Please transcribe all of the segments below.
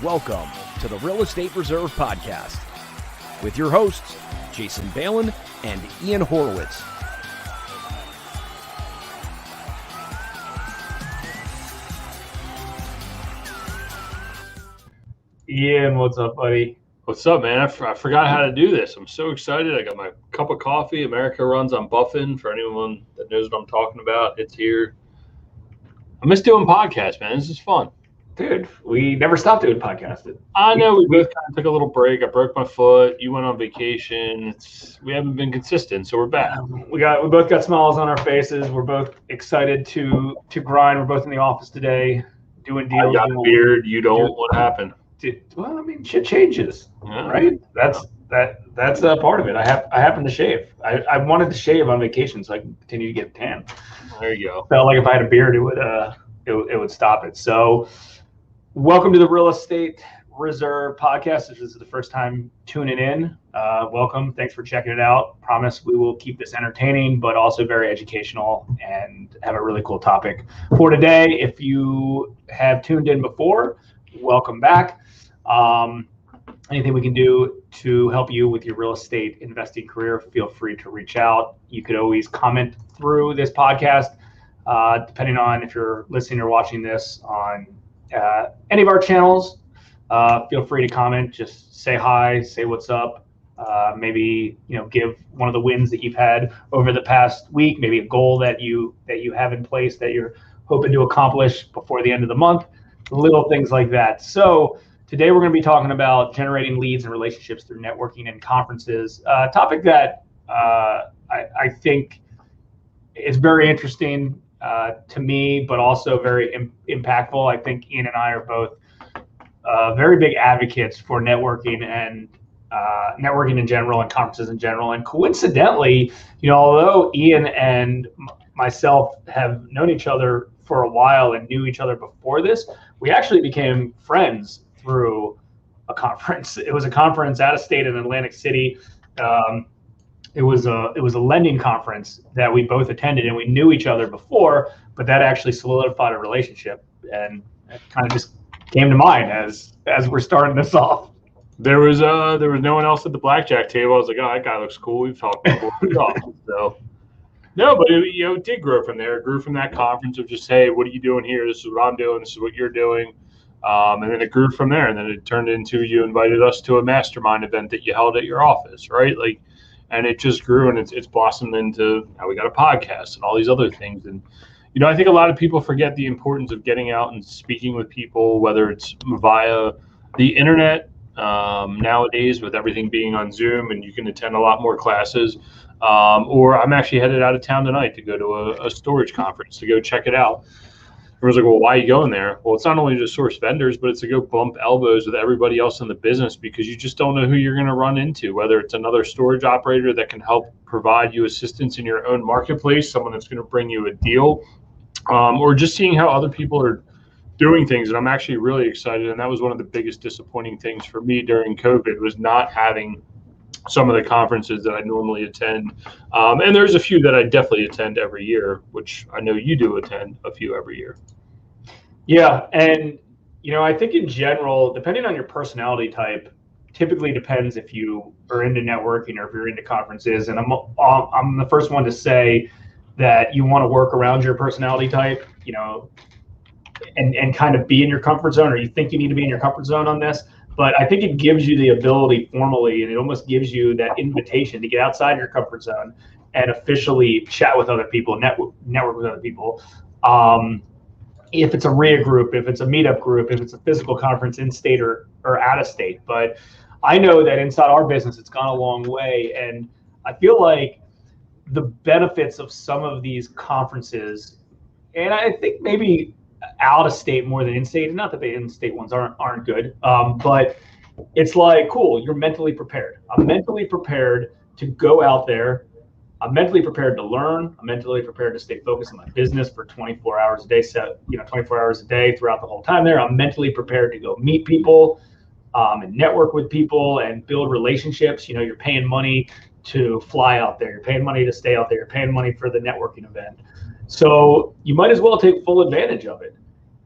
Welcome to the Real Estate Reserve Podcast with your hosts, Jason Balin and Ian Horowitz. Ian, what's up, buddy? What's up, man? I forgot how to do this. I'm so excited. I got my cup of coffee. America runs on Buffin. For anyone that knows what I'm talking about, it's here. I miss doing podcasts, man. This is fun. Dude, we never stopped doing podcasting. I know we both kind of took a little break. I broke my foot. You went on vacation. We haven't been consistent, so we're back. We both got smiles on our faces. We're both excited to grind. We're both in the office today doing deals. I got a beard. You don't. What happened? Well, I mean, shit changes, Yeah. right? That's a part of it. I happen to shave. I wanted to shave on vacation so I can continue to get tan. There you go. Felt like if I had a beard, it would stop it. So, welcome to the Real Estate Reserve Podcast. If this is the first time tuning in, welcome. Thanks for checking it out. Promise we will keep this entertaining, but also very educational and have a really cool topic for today. If you have tuned in before, welcome back. Anything we can do to help you with your real estate investing career, feel free to reach out. You could always comment through this podcast, depending on if you're listening or watching this on any of our channels. Feel free to comment. Just say hi, say what's up. Maybe give one of the wins that you've had over the past week. Maybe a goal that you have in place that you're hoping to accomplish before the end of the month. Little things like that. So today we're going to be talking about generating leads and relationships through networking and conferences. A topic that I think is very interesting to me, but also very impactful. I think Ian and I are both very big advocates for networking and networking in general and conferences in general. And coincidentally, although Ian and myself have known each other for a while and knew each other before this, we actually became friends through a conference. It was a conference out of state in Atlantic City. It was a lending conference that we both attended, and we knew each other before, but that actually solidified a relationship, and it kind of just came to mind as we're starting this off. There was no one else at the blackjack table. I was like, oh, that guy looks cool. We've talked before. So. No, but it did grow from there. It grew from that conference of just, hey, what are you doing here? This is what I'm doing. This is what you're doing. And then it grew from there. And then it turned into you invited us to a mastermind event that you held at your office, right? And it just grew, and it's blossomed into now we got a podcast and all these other things. And, I think a lot of people forget the importance of getting out and speaking with people, whether it's via the internet nowadays with everything being on Zoom, and you can attend a lot more classes. Or I'm actually headed out of town tonight to go to a storage conference to go check it out. Everyone's like, well, why are you going there? Well, it's not only to source vendors, but it's to go bump elbows with everybody else in the business, because you just don't know who you're going to run into, whether it's another storage operator that can help provide you assistance in your own marketplace, someone that's going to bring you a deal, or just seeing how other people are doing things. And I'm actually really excited. And that was one of the biggest disappointing things for me during COVID, was not having some of the conferences that I normally attend. And there's a few that I definitely attend every year, which I know you do attend a few every year. Yeah. And, I think in general, depending on your personality type, typically depends if you are into networking or if you're into conferences. And I'm the first one to say that you want to work around your personality type, and kind of be in your comfort zone, or you think you need to be in your comfort zone on this. But I think it gives you the ability formally, and it almost gives you that invitation to get outside your comfort zone and officially chat with other people, network with other people. If it's a RIA group, if it's a meetup group, if it's a physical conference in state or out of state. But I know that inside our business, it's gone a long way. And I feel like the benefits of some of these conferences, and I think maybe out of state more than in state, not that the in-state ones aren't good, but it's like, cool, you're mentally prepared. I'm mentally prepared to go out there. I'm mentally prepared to learn. I'm mentally prepared to stay focused on my business for 24 hours a day, 24 hours a day throughout the whole time there. I'm mentally prepared to go meet people and network with people and build relationships. You're paying money to fly out there. You're paying money to stay out there. You're paying money for the networking event. So you might as well take full advantage of it.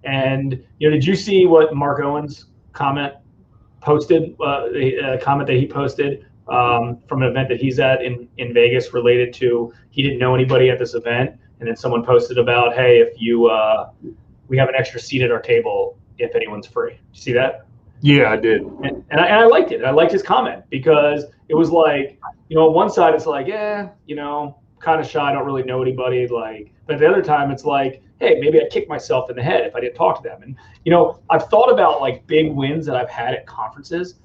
And did you see what Mark Owens comment posted, a comment that he posted from an event that he's at in Vegas related to he didn't know anybody at this event, and then someone posted about, hey, if you we have an extra seat at our table if anyone's free. Did you see that? Yeah, I did. And I liked it. I liked his comment because it was like, on one side it's like, kind of shy, I don't really know anybody. Like, but at the other time it's like, hey, maybe I'd kick myself in the head if I didn't talk to them. And I've thought about like big wins that I've had at conferences,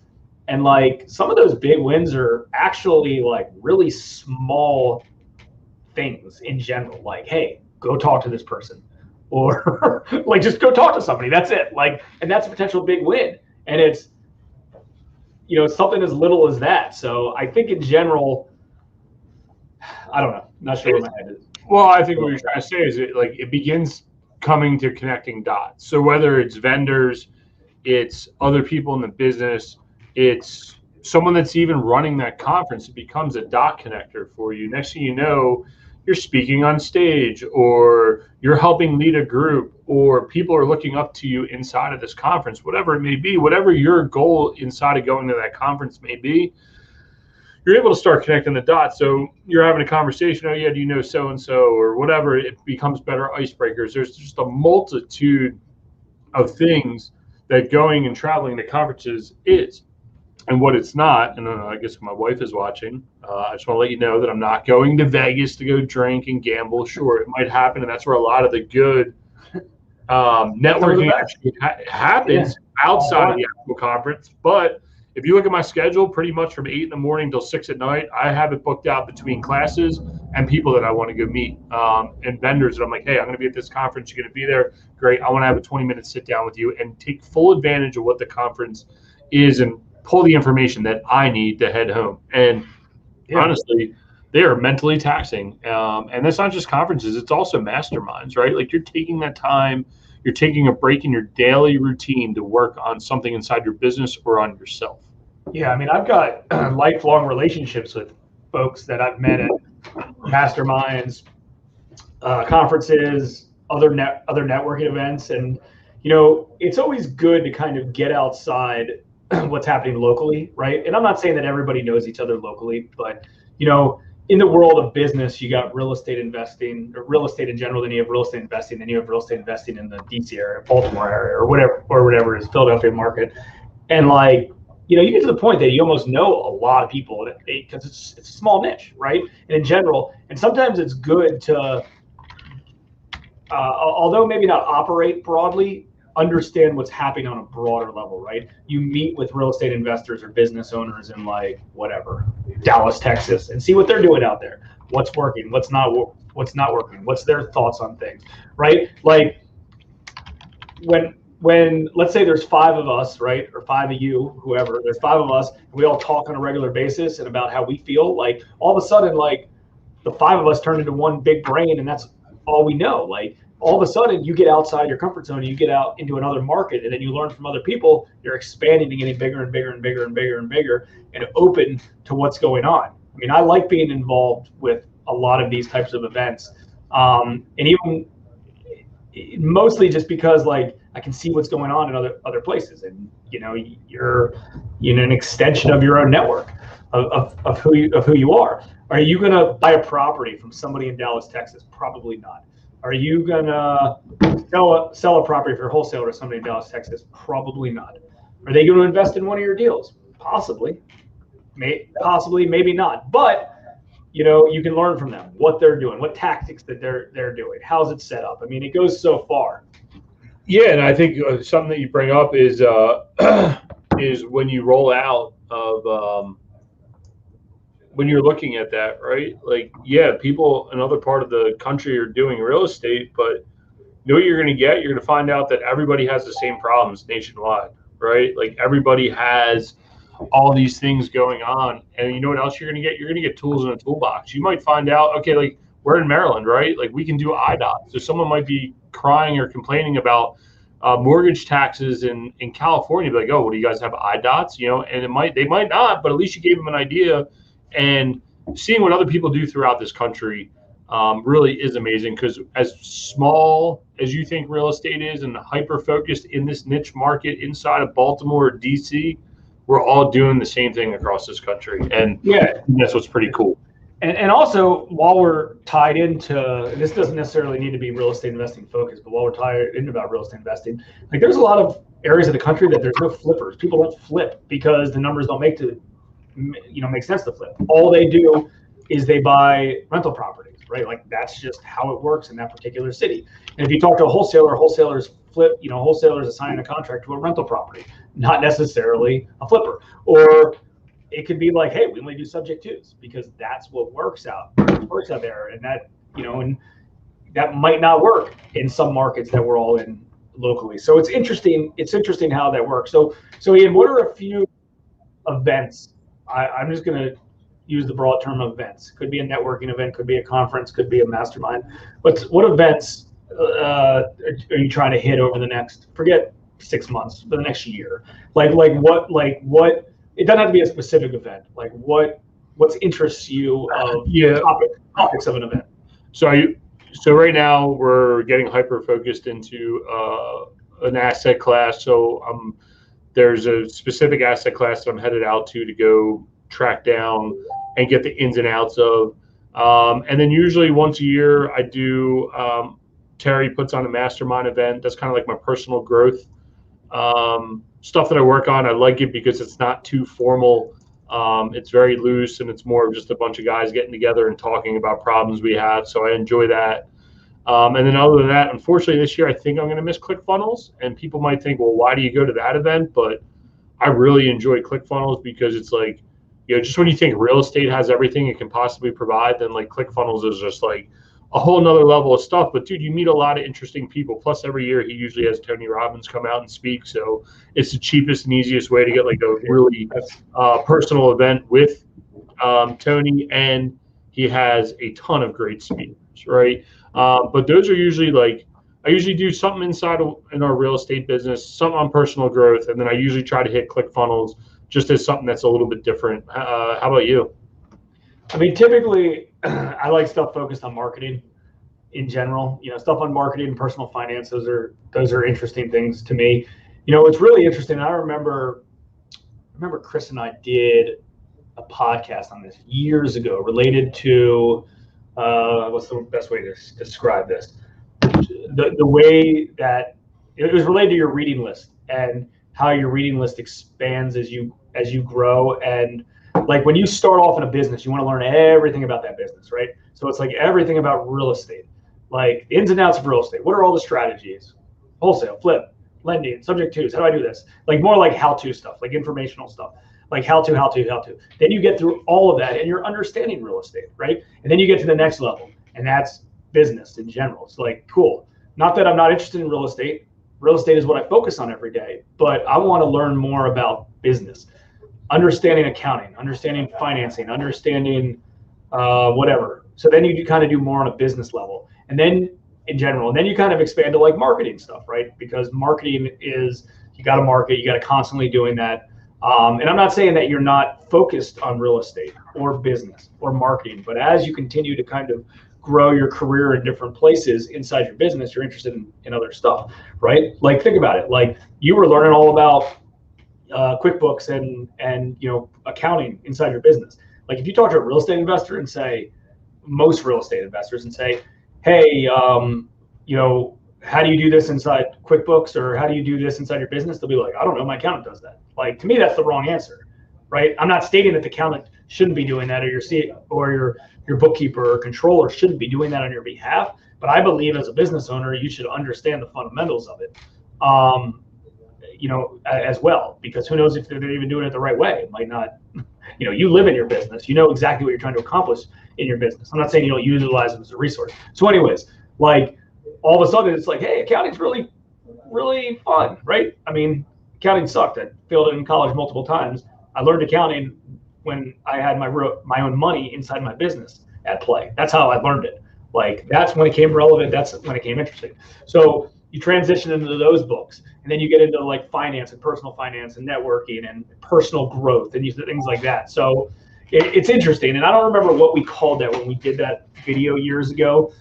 and like some of those big wins are actually like really small things in general. Like, hey, go talk to this person, or like just go talk to somebody. That's it. Like, and that's a potential big win. And it's, something as little as that. So I think in general, I don't know. Not sure where my head is. Well, I think what you're trying to say is it begins coming to connecting dots. So whether it's vendors, it's other people in the business, it's someone that's even running that conference, it becomes a dot connector for you. Next thing you know, you're speaking on stage, or you're helping lead a group, or people are looking up to you inside of this conference, whatever it may be, whatever your goal inside of going to that conference may be, you're able to start connecting the dots. So you're having a conversation, oh yeah, do you know so-and-so, or whatever, it becomes better icebreakers. There's just a multitude of things that going and traveling to conferences is. And what it's not, and I guess my wife is watching, I just want to let you know that I'm not going to Vegas to go drink and gamble. Sure, it might happen, and that's where a lot of the good networking actually happens outside of the actual conference. But if you look at my schedule, pretty much from 8 a.m. till 6 p.m, I have it booked out between classes and people that I want to go meet, and vendors that I'm like, hey, I'm going to be at this conference. You're going to be there. Great. I want to have a 20-minute sit down with you and take full advantage of what the conference is and pull the information that I need to head home. And honestly, they are mentally taxing. And that's not just conferences, it's also masterminds, right? Like, you're taking that time, you're taking a break in your daily routine to work on something inside your business or on yourself. Yeah, I mean, I've got lifelong relationships with folks that I've met at masterminds, conferences, other networking events. And, it's always good to kind of get outside what's happening locally, right? And I'm not saying that everybody knows each other locally, but in the world of business, you got real estate investing, or real estate in general, then you have real estate investing, then you have real estate investing in the DC area, Baltimore area, or whatever it is, Philadelphia market. And like, you get to the point that you almost know a lot of people because it's a small niche, right? And in general, and sometimes it's good to, although maybe not operate broadly, understand what's happening on a broader level, right? You meet with real estate investors or business owners in like whatever, Dallas, Texas, and see what they're doing out there. What's working, what's not working, what's their thoughts on things, right? Like when let's say there's 5 of us, right? Or 5 of you, whoever, there's 5 of us, and we all talk on a regular basis and about how we feel, like all of a sudden, like the 5 of us turn into one big brain, and that's all we know. Like, all of a sudden you get outside your comfort zone, you get out into another market, and then you learn from other people, you're expanding and getting bigger and bigger and bigger and bigger and bigger and open to what's going on. I mean, I like being involved with a lot of these types of events. And even mostly just because like I can see what's going on in other places, and you're an extension of your own network of who you are. Are you going to buy a property from somebody in Dallas, Texas? Probably not. Are you gonna sell a property for wholesale to somebody in Dallas, Texas? Probably not. Are they going to invest in one of your deals? Possibly, maybe not. But you can learn from them what they're doing, what tactics that they're doing, how's it set up. I mean, it goes so far. Yeah, and I think something that you bring up is is when you roll out of. When you're looking at that, right? Like, yeah, people in other part of the country are doing real estate, but what you're going to get? You're going to find out that everybody has the same problems nationwide, right? Like, everybody has all these things going on. And you know what else you're going to get? You're going to get tools in a toolbox. You might find out, okay, like, we're in Maryland, right? Like, we can do IDOT. So someone might be crying or complaining about mortgage taxes in California. Be like, oh, well, do you guys have IDOTs? And they might not, but at least you gave them an idea. And seeing what other people do throughout this country really is amazing, because as small as you think real estate is and hyper focused in this niche market inside of Baltimore or DC, we're all doing the same thing across this country. And that's what's pretty cool. And also, while we're tied into, this doesn't necessarily need to be real estate investing focused, but while we're tied into about real estate investing, like there's a lot of areas of the country that there's no flippers. People don't flip because the numbers don't make sense to flip. All they do is they buy rental properties, right? Like that's just how it works in that particular city. And if you talk to a wholesaler, wholesalers flip, wholesalers assign a contract to a rental property, not necessarily a flipper. Or it could be like, hey, we only do subject twos because that's what works out there. And that, and that might not work in some markets that we're all in locally. So it's interesting. It's interesting how that works. So Ian, what are a few events? I'm just going to use the broad term of events. Could be a networking event, could be a conference, could be a mastermind. But what events are you trying to hit over the next, forget 6 months, for the next year? Like what? It doesn't have to be a specific event. Like what interests you of topics of an event? So right now we're getting hyper focused into an asset class. So there's a specific asset class that I'm headed out to go track down and get the ins and outs of. And then usually once a year I do, Terry puts on a mastermind event. That's kind of like my personal growth stuff that I work on. I like it because it's not too formal. It's very loose and it's more of just a bunch of guys getting together and talking about problems we have. So I enjoy that. And then other than that, unfortunately this year, I think I'm going to miss ClickFunnels, and people might think, well, why do you go to that event? But I really enjoy ClickFunnels because it's like, just when you think real estate has everything it can possibly provide, then like ClickFunnels is just like a whole nother level of stuff. But dude, you meet a lot of interesting people. Plus every year he usually has Tony Robbins come out and speak. So it's the cheapest and easiest way to get like a really personal event with Tony. And he has a ton of great speakers, right? But those are usually like, I usually do something in our real estate business, something on personal growth. And then I usually try to hit ClickFunnels just as something that's a little bit different. How about you? I mean, typically, I like stuff focused on marketing in general. Stuff on marketing and personal finance. Those are interesting things to me. It's really interesting. I remember Chris and I did a podcast on this years ago related to what's the best way to describe this? The way that it was related to your reading list and how your reading list expands as you grow. And like when you start off in a business, you want to learn everything about that business, right? So it's like everything about real estate, like the ins and outs of real estate. What are all the strategies? Wholesale, flip, lending, subject twos. How do I do this? Like more like how-to stuff, like informational stuff, like how to. Then you get through all of that and you're understanding real estate, right? And then you get to the next level, and that's business in general. It's like, cool. Not that I'm not interested in real estate. Real estate is what I focus on every day, but I want to learn more about business, understanding accounting, understanding financing, understanding whatever. So then you kind of do more on a business level, and then in general, and then you kind of expand to like marketing stuff, right? Because marketing is, you got to market, you got to constantly doing that. And I'm not saying that you're not focused on real estate or business or marketing, but as you continue to kind of grow your career in different places inside your business, you're interested in other stuff, right? Like think about it. Like you were learning all about QuickBooks and accounting inside your business. Like if you talk to a real estate investor and say, most real estate investors, and say, hey, how do you do this inside QuickBooks, or how do you do this inside your business? They'll be like, I don't know, my accountant does that. Like to me, that's the wrong answer, right? I'm not stating that the accountant shouldn't be doing that, or your bookkeeper or controller shouldn't be doing that on your behalf. But I believe as a business owner, you should understand the fundamentals of it, as well, because who knows if they're even doing it the right way. It might not, you live in your business, you know exactly what you're trying to accomplish in your business. I'm not saying you don't utilize them as a resource. So anyways, like all of a sudden it's like, hey, accounting's really, really fun, right? I mean, accounting sucked. I failed it in college multiple times. I learned accounting when I had my own money inside my business at play. That's how I learned it. Like that's when it came relevant. That's when it came interesting. So you transition into those books, and then you get into like finance and personal finance and networking and personal growth and things like that. So it's interesting. And I don't remember what we called that when we did that video years ago.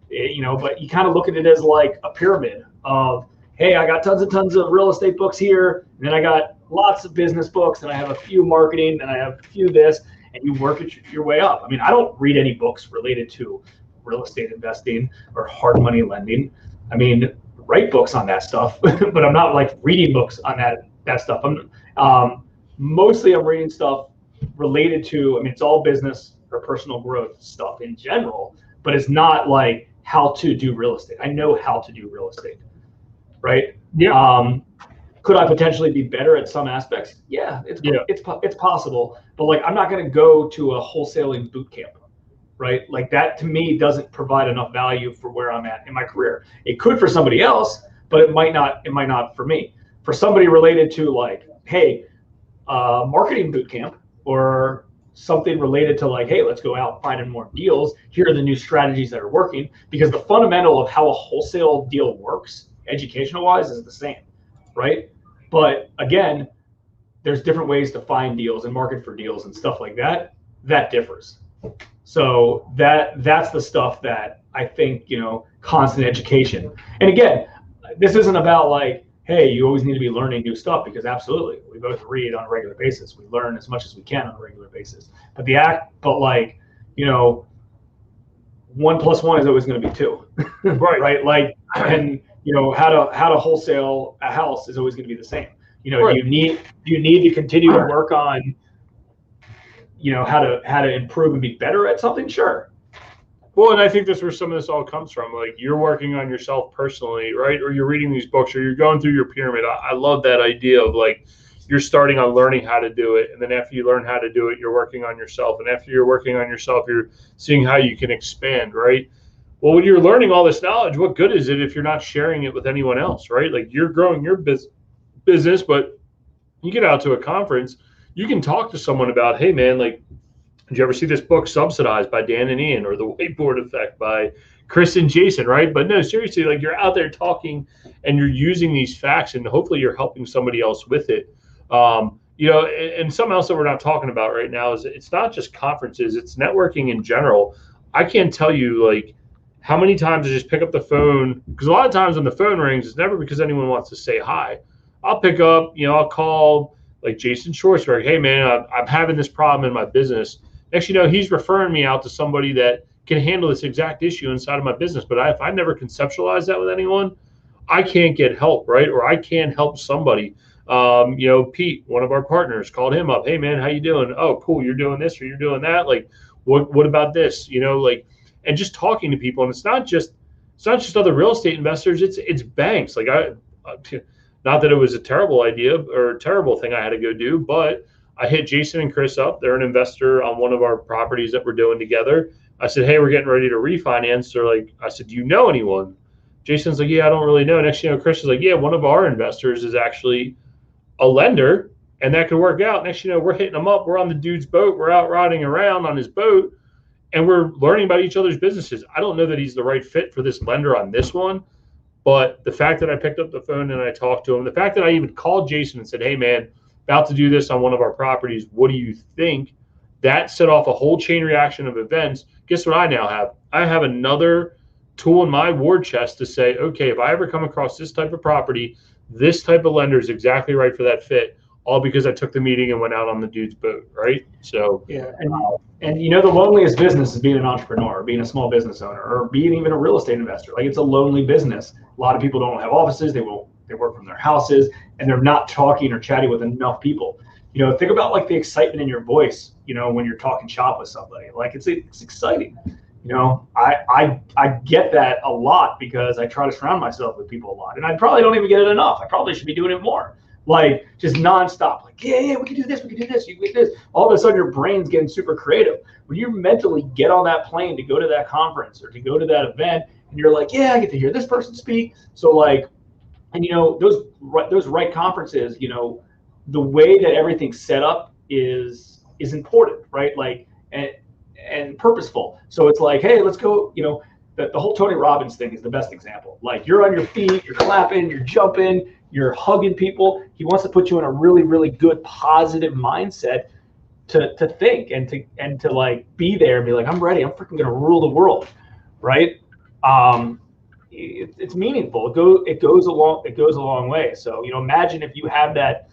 but you kind of look at it as like a pyramid of, hey, I got tons and tons of real estate books here, and then I got lots of business books, and I have a few marketing, and I have a few this, and you work your way up. I mean, I don't read any books related to real estate investing or hard money lending. I mean, write books on that stuff, but I'm not like reading books on that stuff. Mostly I'm reading stuff related to, I mean, it's all business or personal growth stuff in general, but it's not like how to do real estate. I know how to do real estate, right? Yeah. Could I potentially be better at some aspects? Yeah, it's possible, but like I'm not going to go to a wholesaling boot camp, right? Like that to me doesn't provide enough value for where I'm at in my career. It could for somebody else, but it might not for me. For somebody related to like, hey, marketing boot camp or something related to like, hey, let's go out finding more deals. Here are the new strategies that are working, because the fundamental of how a wholesale deal works, educational wise, is the same, right? But again, there's different ways to find deals and market for deals and stuff like that. That differs. So that's the stuff that I think, constant education. And again, this isn't about like, hey, you always need to be learning new stuff, because absolutely, we both read on a regular basis. We learn as much as we can on a regular basis. But 1 + 1 is always going to be 2, Right. Right? Like, and how to wholesale a house is always going to be the same. Right. Do you need to continue to work on, how to improve and be better at something? Sure. Well, and I think that's where some of this all comes from. Like, you're working on yourself personally, right? Or you're reading these books, or you're going through your pyramid. I love that idea of like, you're starting on learning how to do it. And then after you learn how to do it, you're working on yourself. And after you're working on yourself, you're seeing how you can expand, right? Well, when you're learning all this knowledge, what good is it if you're not sharing it with anyone else, right? Like, you're growing your business, but you get out to a conference, you can talk to someone about, hey man, like, did you ever see this book Subsidized by Dan and Ian, or The Whiteboard Effect by Chris and Jason, right? But no, seriously, like, you're out there talking and you're using these facts, and hopefully you're helping somebody else with it. And something else that we're not talking about right now is it's not just conferences, it's networking in general. I can't tell you like how many times I just pick up the phone, because a lot of times when the phone rings, it's never because anyone wants to say hi. I'll pick up, I'll call like Jason Schwartzberg, hey man, I'm having this problem in my business. Next, he's referring me out to somebody that can handle this exact issue inside of my business. But if I never conceptualize that with anyone, I can't get help, right? Or I can't help somebody. Pete, one of our partners, called him up. Hey man, how you doing? Oh, cool. You're doing this or you're doing that. Like, what about this? And just talking to people. And it's not just other real estate investors. It's banks. Like, not that it was a terrible idea or a terrible thing I had to go do, but I hit Jason and Chris up. They're an investor on one of our properties that we're doing together. I said, hey, we're getting ready to refinance. I said, do you know anyone? Jason's like, yeah, I don't really know. Next thing you know, Chris is like, yeah, one of our investors is actually a lender, and that could work out. Next thing you know, we're hitting them up. We're on the dude's boat. We're out riding around on his boat, and we're learning about each other's businesses. I don't know that he's the right fit for this lender on this one, but the fact that I picked up the phone and I talked to him, the fact that I even called Jason and said, hey, man, about to do this on one of our properties, what do you think? That set off a whole chain reaction of events. Guess what I now have? I have another tool in my war chest to say, okay, if I ever come across this type of property, this type of lender is exactly right for that fit, all because I took the meeting and went out on the dude's boat, right? So yeah, and the loneliest business is being an entrepreneur, or being a small business owner, or being even a real estate investor. Like, it's a lonely business. A lot of people don't have offices. They work from their houses, and they're not talking or chatting with enough people. Think about like the excitement in your voice, when you're talking shop with somebody. Like, it's exciting. I get that a lot because I try to surround myself with people a lot, and I probably don't even get it enough. I probably should be doing it more. Like, just nonstop. Like, yeah, we can do this, you can do this. All of a sudden, your brain's getting super creative. When you mentally get on that plane to go to that conference or to go to that event, and you're like, yeah, I get to hear this person speak. So like, and those right conferences, the way that everything's set up is important, right? Like, and purposeful. So it's like, hey, let's go. The whole Tony Robbins thing is the best example. Like, you're on your feet, you're clapping, you're jumping, you're hugging people. He wants to put you in a really, really good, positive mindset to think and to like be there and be like, I'm ready. I'm freaking gonna rule the world, right? it's meaningful. It goes a long way. So, imagine if you have that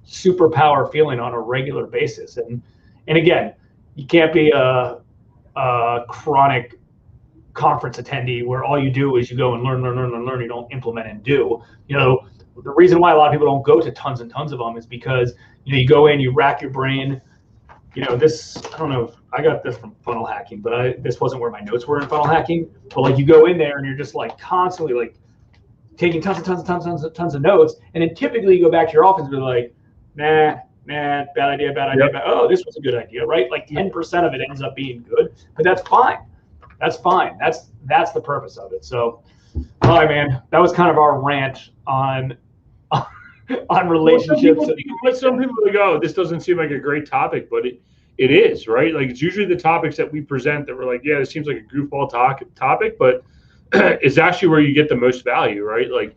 superpower feeling on a regular basis. And again, you can't be a chronic conference attendee where all you do is you go and learn. You don't implement and do. The reason why a lot of people don't go to tons and tons of them is because you go in, you rack your brain. This, I don't know, I got this from funnel hacking, but this wasn't where my notes were in funnel hacking. But like you go in there and you're just like constantly like taking tons of notes, and then typically you go back to your office and be like, nah, bad idea. Yep. Oh, this was a good idea, right? Like 10% of it ends up being good, but that's fine. That's the purpose of it. So, all right, man, that was kind of our rant on relationships. Some people like, oh, this doesn't seem like a great topic, but it is, right? Like, it's usually the topics that we present that we're like, yeah, this seems like a goofball topic, but it's actually where you get the most value, right? Like,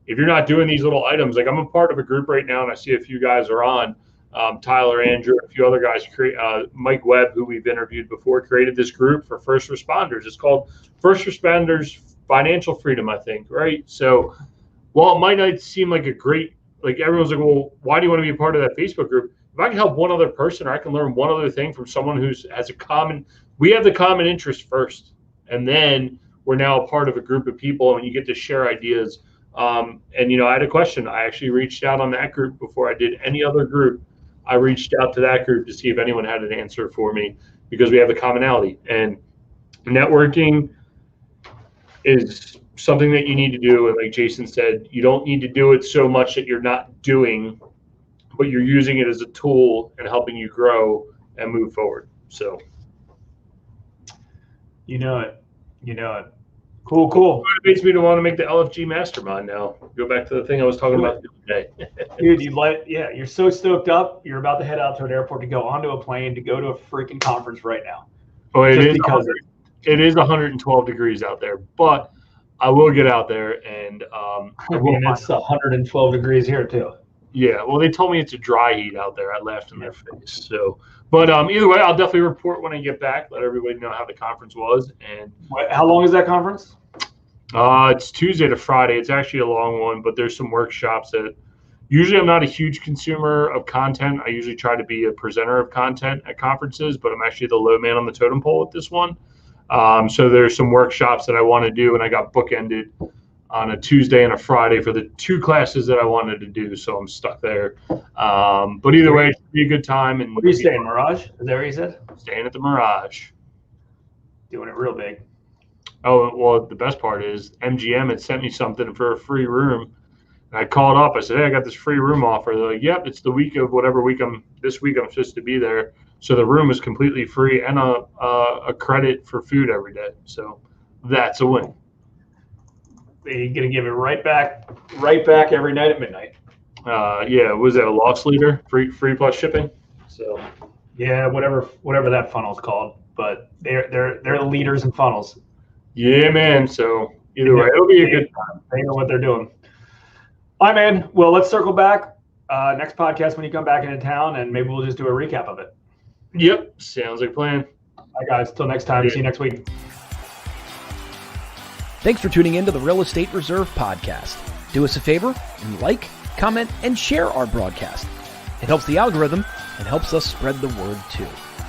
if you're not doing these little items, like I'm a part of a group right now, and I see a few guys are on. Tyler, Andrew, a few other guys, Mike Webb, who we've interviewed before, created this group for first responders. It's called First Responders Financial Freedom, I think, right? So while it might not seem like a great, like everyone's like, well, why do you want to be a part of that Facebook group? If I can help one other person, or I can learn one other thing from someone who has we have the common interest first, and then we're now a part of a group of people, and you get to share ideas. And I had a question. I actually reached out on that group before I did any other group. I reached out to that group to see if anyone had an answer for me, because we have a commonality. And networking is something that you need to do. And like Jason said, you don't need to do it so much that you're not doing, but you're using it as a tool and helping you grow and move forward. So. You know it. Cool. It makes me to want to make the LFG mastermind now. Go back to the thing I was talking about the other day. Dude, you're so stoked up. You're about to head out to an airport to go onto a plane to go to a freaking conference right now. Oh, it is 112 degrees out there, but I will get out there and it's 112 degrees here too. Yeah, well, they told me it's a dry heat out there. I laughed in their face. So, but either way, I'll definitely report when I get back. Let everybody know how the conference was. And how long is that conference? It's Tuesday to Friday. It's actually a long one, but there's some workshops that usually I'm not a huge consumer of content. I usually try to be a presenter of content at conferences, but I'm actually the low man on the totem pole with this one. So there's some workshops that I want to do, and I got bookended on a Tuesday and a Friday for the two classes that I wanted to do, so I'm stuck there. But either way, it should be a good time. And where are you staying, Mirage? Is that what you said? Staying at the Mirage. Doing it real big. Oh, well, the best part is MGM had sent me something for a free room. And I called up. I said, hey, I got this free room offer. They're like, yep, it's the week of whatever week this week I'm supposed to be there. So the room is completely free and a credit for food every day. So that's a win. You're gonna give it right back every night at midnight. Yeah, was that a loss leader? Free plus shipping. So yeah, whatever that funnel's called, but they're the leaders in funnels. Yeah, man. So either way, it'll be a good time. They know what they're doing. All right, man. Well, let's circle back next podcast when you come back into town, and maybe we'll just do a recap of it. Yep, sounds like a plan. All right, guys. Till next time. See you next week. Thanks for tuning in to the Real Estate Reserve podcast. Do us a favor and like, comment, and share our broadcast. It helps the algorithm and helps us spread the word too.